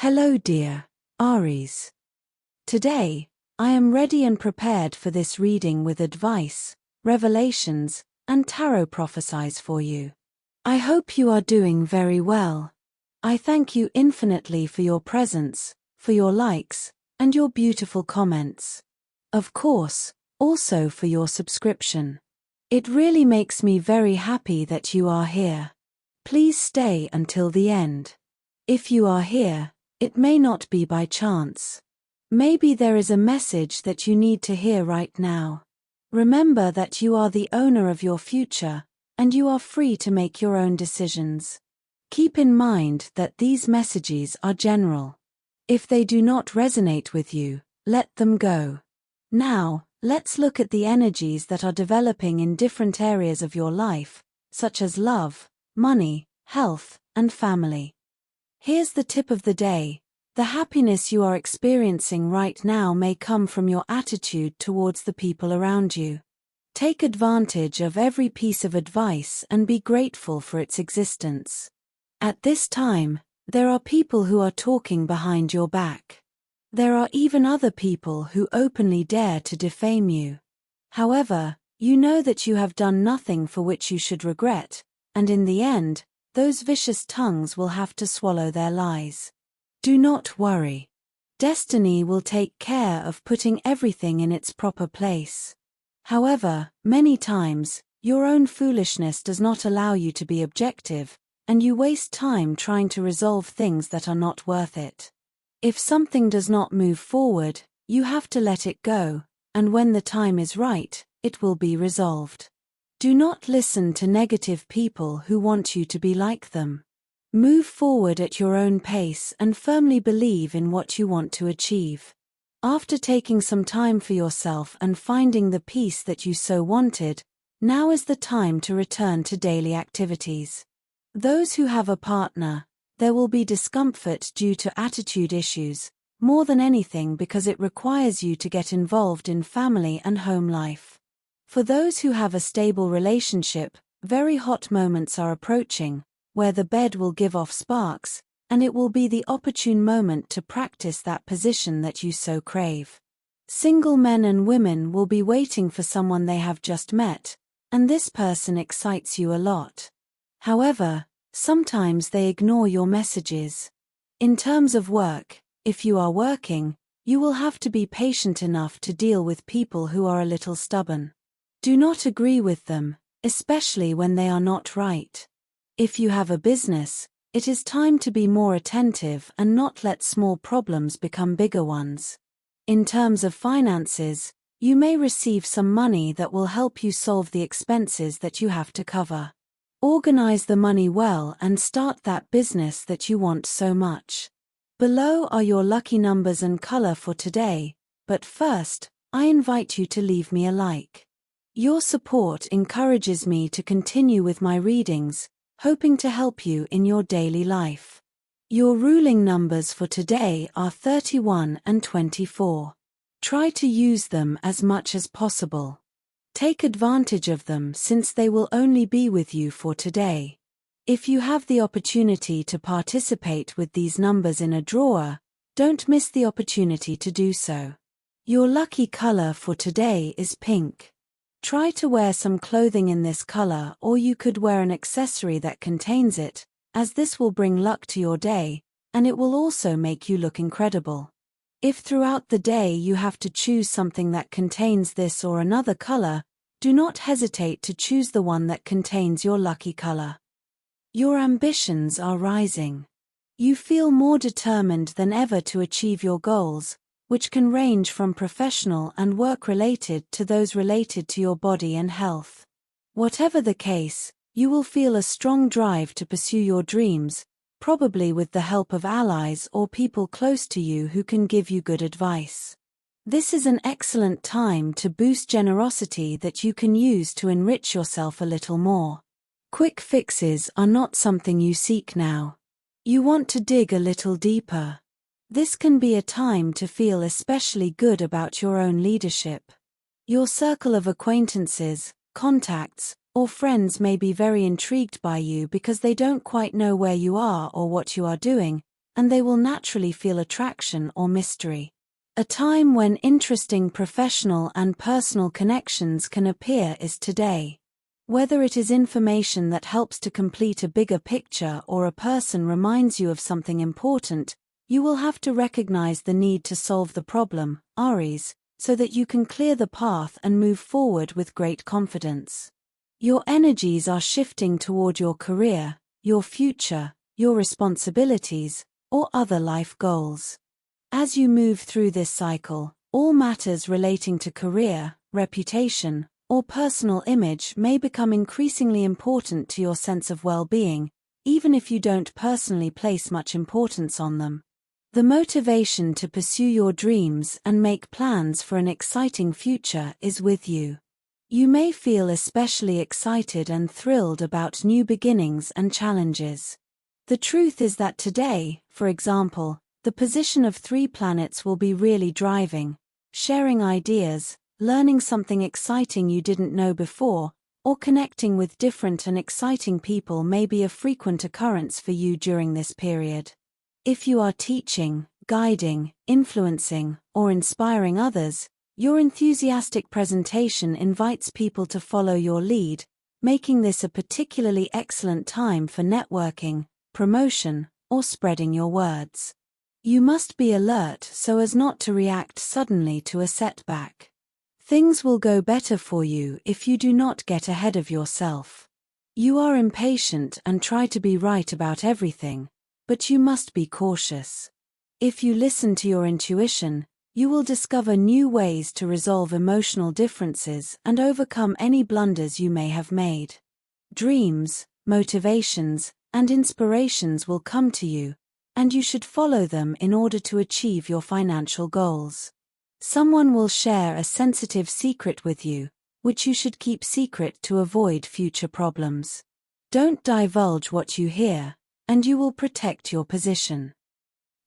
Hello dear Aries. Today, I am ready and prepared for this reading with advice, revelations, and tarot prophecies for you. I hope you are doing very well. I thank you infinitely for your presence, for your likes, and your beautiful comments. Of course, also for your subscription. It really makes me very happy that you are here. Please stay until the end. If you are here, it may not be by chance. Maybe there is a message that you need to hear right now. Remember that you are the owner of your future, and you are free to make your own decisions. Keep in mind that these messages are general. If they do not resonate with you, let them go. Now, let's look at the energies that are developing in different areas of your life, such as love, money, health, and family. Here's the tip of the day. The happiness you are experiencing right now may come from your attitude towards the people around you. Take advantage of every piece of advice and be grateful for its existence. At this time, there are people who are talking behind your back. There are even other people who openly dare to defame you. However, you know that you have done nothing for which you should regret, and in the end, those vicious tongues will have to swallow their lies. Do not worry. Destiny will take care of putting everything in its proper place. However, many times, your own foolishness does not allow you to be objective, and you waste time trying to resolve things that are not worth it. If something does not move forward, you have to let it go, and when the time is right, it will be resolved. Do not listen to negative people who want you to be like them. Move forward at your own pace and firmly believe in what you want to achieve. After taking some time for yourself and finding the peace that you so wanted, now is the time to return to daily activities. Those who have a partner, there will be discomfort due to attitude issues, more than anything because it requires you to get involved in family and home life. For those who have a stable relationship, very hot moments are approaching, where the bed will give off sparks, and it will be the opportune moment to practice that position that you so crave. Single men and women will be waiting for someone they have just met, and this person excites you a lot. However, sometimes they ignore your messages. In terms of work, if you are working, you will have to be patient enough to deal with people who are a little stubborn. Do not agree with them, especially when they are not right. If you have a business, it is time to be more attentive and not let small problems become bigger ones. In terms of finances, you may receive some money that will help you solve the expenses that you have to cover. Organize the money well and start that business that you want so much. Below are your lucky numbers and color for today, but first, I invite you to leave me a like. Your support encourages me to continue with my readings, hoping to help you in your daily life. Your ruling numbers for today are 31 and 24. Try to use them as much as possible. Take advantage of them since they will only be with you for today. If you have the opportunity to participate with these numbers in a drawer, don't miss the opportunity to do so. Your lucky color for today is pink. Try to wear some clothing in this color, or you could wear an accessory that contains it, as this will bring luck to your day, and it will also make you look incredible. If throughout the day you have to choose something that contains this or another color, do not hesitate to choose the one that contains your lucky color. Your ambitions are rising. You feel more determined than ever to achieve your goals, which can range from professional and work-related to those related to your body and health. Whatever the case, you will feel a strong drive to pursue your dreams, probably with the help of allies or people close to you who can give you good advice. This is an excellent time to boost generosity that you can use to enrich yourself a little more. Quick fixes are not something you seek now. You want to dig a little deeper. This can be a time to feel especially good about your own leadership. Your circle of acquaintances, contacts, or friends may be very intrigued by you because they don't quite know where you are or what you are doing, and they will naturally feel attraction or mystery. A time when interesting professional and personal connections can appear is today. Whether it is information that helps to complete a bigger picture or a person reminds you of something important, you will have to recognize the need to solve the problem, ARIES, so that you can clear the path and move forward with great confidence. Your energies are shifting toward your career, your future, your responsibilities, or other life goals. As you move through this cycle, all matters relating to career, reputation, or personal image may become increasingly important to your sense of well-being, even if you don't personally place much importance on them. The motivation to pursue your dreams and make plans for an exciting future is with you. You may feel especially excited and thrilled about new beginnings and challenges. The truth is that today, for example, the position of 3 planets will be really driving, sharing ideas, learning something exciting you didn't know before, or connecting with different and exciting people may be a frequent occurrence for you during this period. If you are teaching, guiding, influencing, or inspiring others, your enthusiastic presentation invites people to follow your lead, making this a particularly excellent time for networking, promotion, or spreading your words. You must be alert so as not to react suddenly to a setback. Things will go better for you if you do not get ahead of yourself. You are impatient and try to be right about everything, but you must be cautious. If you listen to your intuition, you will discover new ways to resolve emotional differences and overcome any blunders you may have made. Dreams, motivations, and inspirations will come to you, and you should follow them in order to achieve your financial goals. Someone will share a sensitive secret with you, which you should keep secret to avoid future problems. Don't divulge what you hear, and you will protect your position.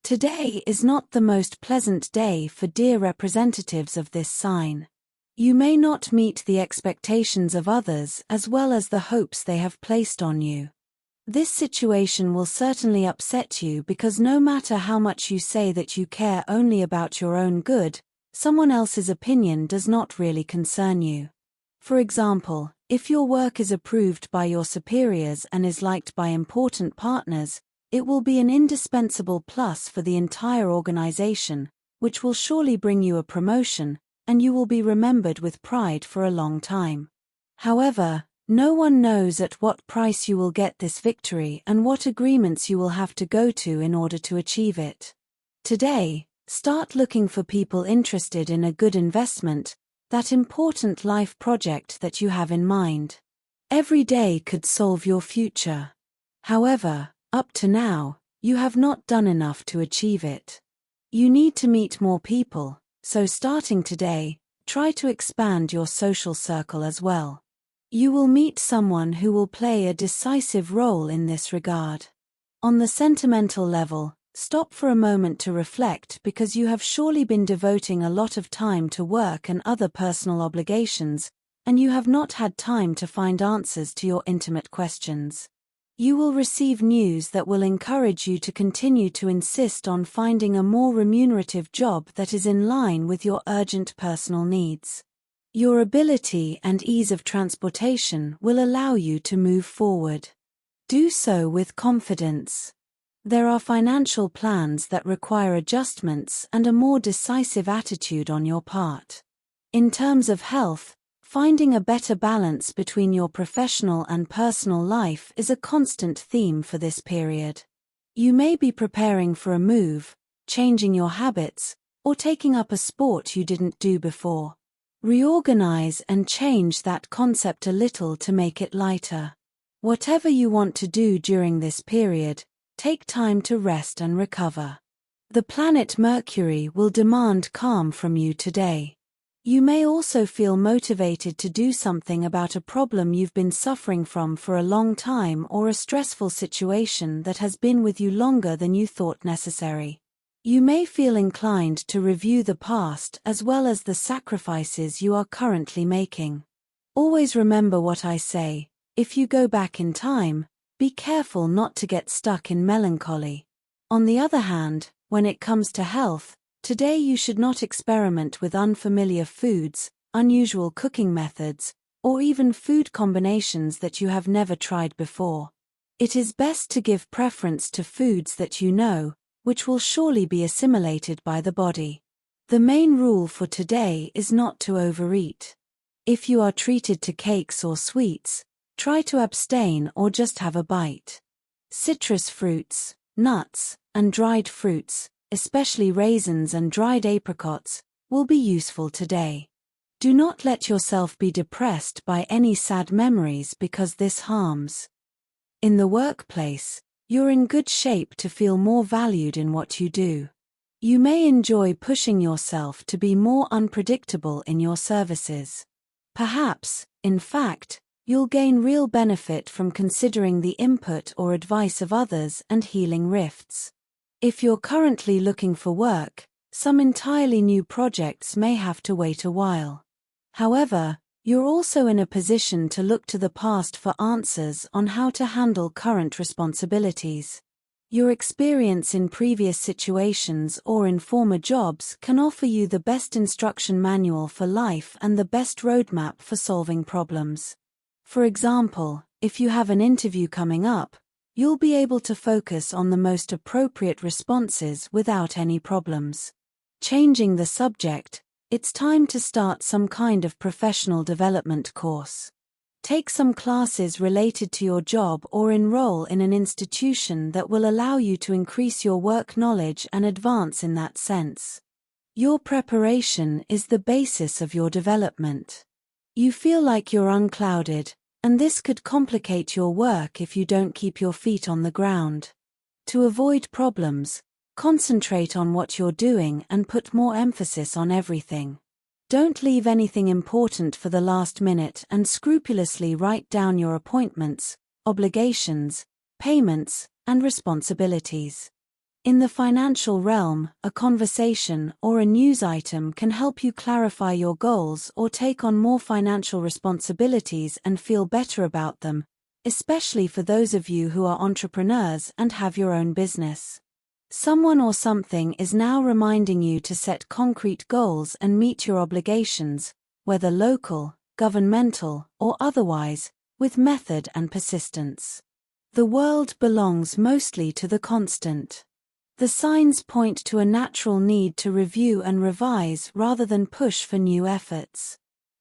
Today is not the most pleasant day for dear representatives of this sign. You may not meet the expectations of others as well as the hopes they have placed on you. This situation will certainly upset you because no matter how much you say that you care only about your own good, someone else's opinion does not really concern you. For example, if your work is approved by your superiors and is liked by important partners, it will be an indispensable plus for the entire organization, which will surely bring you a promotion, and you will be remembered with pride for a long time. However, no one knows at what price you will get this victory and what agreements you will have to go to in order to achieve it. Today, start looking for people interested in a good investment, that important life project that you have in mind. Every day could solve your future. However, up to now, you have not done enough to achieve it. You need to meet more people, so starting today, try to expand your social circle as well. You will meet someone who will play a decisive role in this regard. On the sentimental level, stop for a moment to reflect because you have surely been devoting a lot of time to work and other personal obligations, and you have not had time to find answers to your intimate questions. You will receive news that will encourage you to continue to insist on finding a more remunerative job that is in line with your urgent personal needs. Your ability and ease of transportation will allow you to move forward. Do so with confidence. There are financial plans that require adjustments and a more decisive attitude on your part. In terms of health, finding a better balance between your professional and personal life is a constant theme for this period. You may be preparing for a move, changing your habits, or taking up a sport you didn't do before. Reorganize and change that concept a little to make it lighter. Whatever you want to do during this period, take time to rest and recover. The planet Mercury will demand calm from you today. You may also feel motivated to do something about a problem you've been suffering from for a long time or a stressful situation that has been with you longer than you thought necessary. You may feel inclined to review the past as well as the sacrifices you are currently making. Always remember what I say: if you go back in time, be careful not to get stuck in melancholy. On the other hand, when it comes to health, today you should not experiment with unfamiliar foods, unusual cooking methods, or even food combinations that you have never tried before. It is best to give preference to foods that you know, which will surely be assimilated by the body. The main rule for today is not to overeat. If you are treated to cakes or sweets, try to abstain or just have a bite. Citrus fruits, nuts, and dried fruits, especially raisins and dried apricots, will be useful today. Do not let yourself be depressed by any sad memories because this harms. In the workplace, you're in good shape to feel more valued in what you do. You may enjoy pushing yourself to be more unpredictable in your services. Perhaps, in fact, you'll gain real benefit from considering the input or advice of others and healing rifts. If you're currently looking for work, some entirely new projects may have to wait a while. However, you're also in a position to look to the past for answers on how to handle current responsibilities. Your experience in previous situations or in former jobs can offer you the best instruction manual for life and the best roadmap for solving problems. For example, if you have an interview coming up, you'll be able to focus on the most appropriate responses without any problems. Changing the subject, it's time to start some kind of professional development course. Take some classes related to your job or enroll in an institution that will allow you to increase your work knowledge and advance in that sense. Your preparation is the basis of your development. You feel like you're unclouded, and this could complicate your work if you don't keep your feet on the ground. To avoid problems, concentrate on what you're doing and put more emphasis on everything. Don't leave anything important for the last minute and scrupulously write down your appointments, obligations, payments, and responsibilities. In the financial realm, a conversation or a news item can help you clarify your goals or take on more financial responsibilities and feel better about them, especially for those of you who are entrepreneurs and have your own business. Someone or something is now reminding you to set concrete goals and meet your obligations, whether local, governmental, or otherwise, with method and persistence. The world belongs mostly to the constant. The signs point to a natural need to review and revise rather than push for new efforts.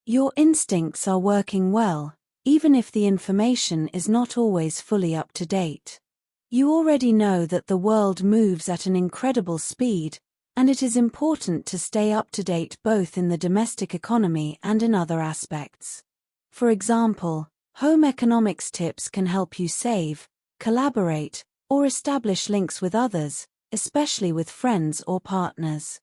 Your instincts are working well, even if the information is not always fully up to date. You already know that the world moves at an incredible speed, and it is important to stay up to date both in the domestic economy and in other aspects. For example, home economics tips can help you save, collaborate, or establish links with others, especially with friends or partners.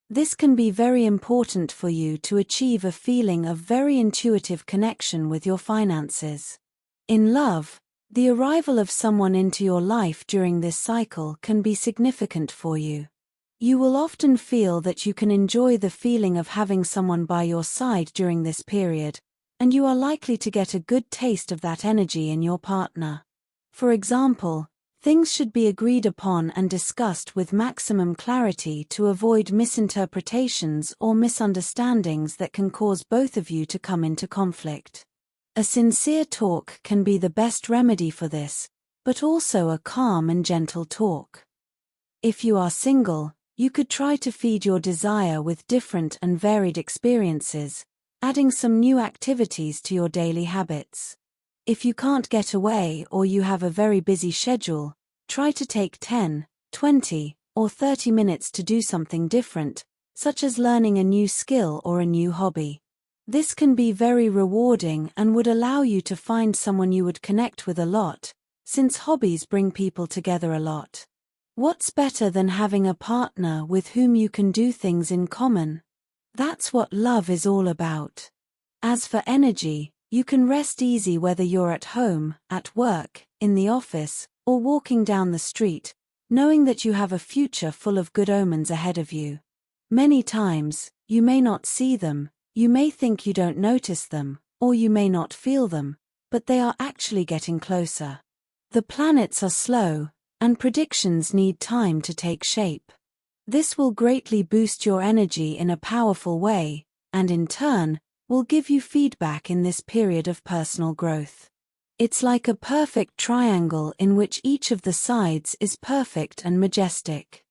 This can be very important for you to achieve a feeling of very intuitive connection with your finances. In love, the arrival of someone into your life during this cycle can be significant for you. You will often feel that you can enjoy the feeling of having someone by your side during this period, and you are likely to get a good taste of that energy in your partner. For example, things should be agreed upon and discussed with maximum clarity to avoid misinterpretations or misunderstandings that can cause both of you to come into conflict. A sincere talk can be the best remedy for this, but also a calm and gentle talk. If you are single, you could try to feed your desire with different and varied experiences, adding some new activities to your daily habits. If you can't get away or you have a very busy schedule, try to take 10, 20, or 30 minutes to do something different, such as learning a new skill or a new hobby. This can be very rewarding and would allow you to find someone you would connect with a lot, since hobbies bring people together a lot. What's better than having a partner with whom you can do things in common? That's what love is all about. As for energy, you can rest easy whether you're at home, at work, in the office, or walking down the street, knowing that you have a future full of good omens ahead of you. Many times, you may not see them, you may think you don't notice them, or you may not feel them, but they are actually getting closer. The planets are slow, and predictions need time to take shape. This will greatly boost your energy in a powerful way, and in turn, will give you feedback in this period of personal growth. It's like a perfect triangle in which each of the sides is perfect and majestic.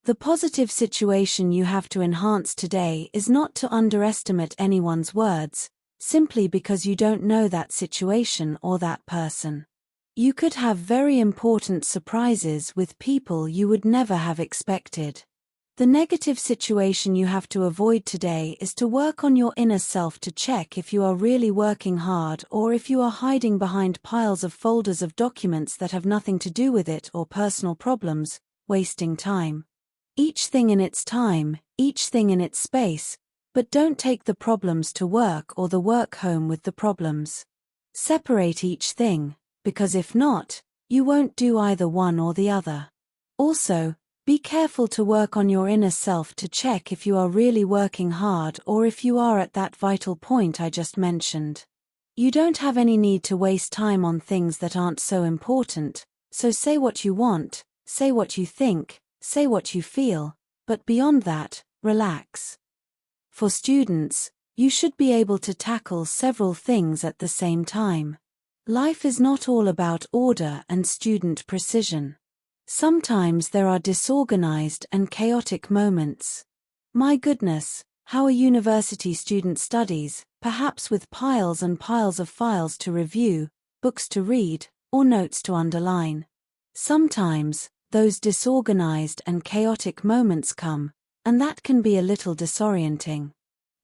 The positive situation you have to enhance today is not to underestimate anyone's words, simply because you don't know that situation or that person. You could have very important surprises with people you would never have expected. The negative situation you have to avoid today is to work on your inner self to check if you are really working hard or if you are hiding behind piles of folders of documents that have nothing to do with it or personal problems, wasting time. Each thing in its time, each thing in its space, but don't take the problems to work or the work home with the problems. Separate each thing, because if not, you won't do either one or the other. Also, be careful to work on your inner self to check if you are really working hard or if you are at that vital point I just mentioned. You don't have any need to waste time on things that aren't so important, so say what you want, say what you think, say what you feel, but beyond that, relax. For students, you should be able to tackle several things at the same time. Life is not all about order and student precision. Sometimes there are disorganized and chaotic moments. My goodness, how a university student studies, perhaps with piles and piles of files to review, books to read, or notes to underline. Sometimes, those disorganized and chaotic moments come, and that can be a little disorienting.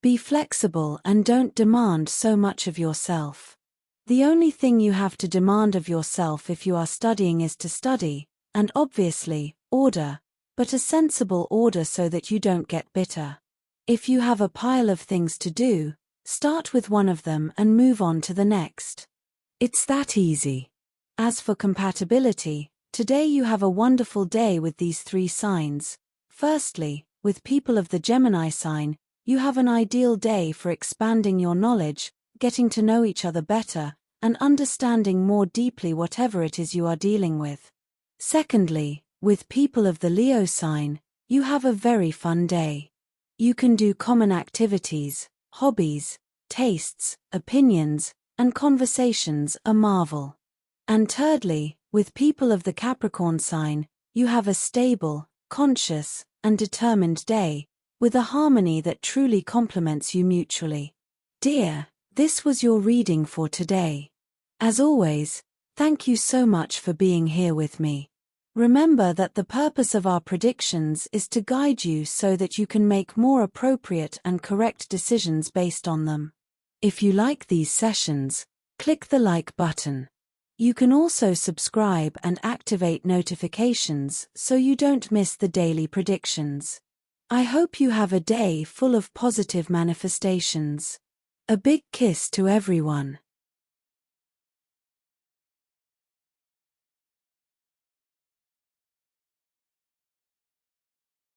Be flexible and don't demand so much of yourself. The only thing you have to demand of yourself if you are studying is to study, and obviously, order, but a sensible order so that you don't get bitter. If you have a pile of things to do, start with one of them and move on to the next. It's that easy. As for compatibility, today you have a wonderful day with these 3 signs. Firstly, with people of the Gemini sign, you have an ideal day for expanding your knowledge, getting to know each other better, and understanding more deeply whatever it is you are dealing with. Secondly, with people of the Leo sign, you have a very fun day. You can do common activities, hobbies, tastes, opinions, and conversations a marvel. And thirdly, with people of the Capricorn sign, you have a stable, conscious, and determined day, with a harmony that truly complements you mutually. Dear, this was your reading for today. As always, thank you so much for being here with me. Remember that the purpose of our predictions is to guide you so that you can make more appropriate and correct decisions based on them. If you like these sessions, click the like button. You can also subscribe and activate notifications so you don't miss the daily predictions. I hope you have a day full of positive manifestations. A big kiss to everyone.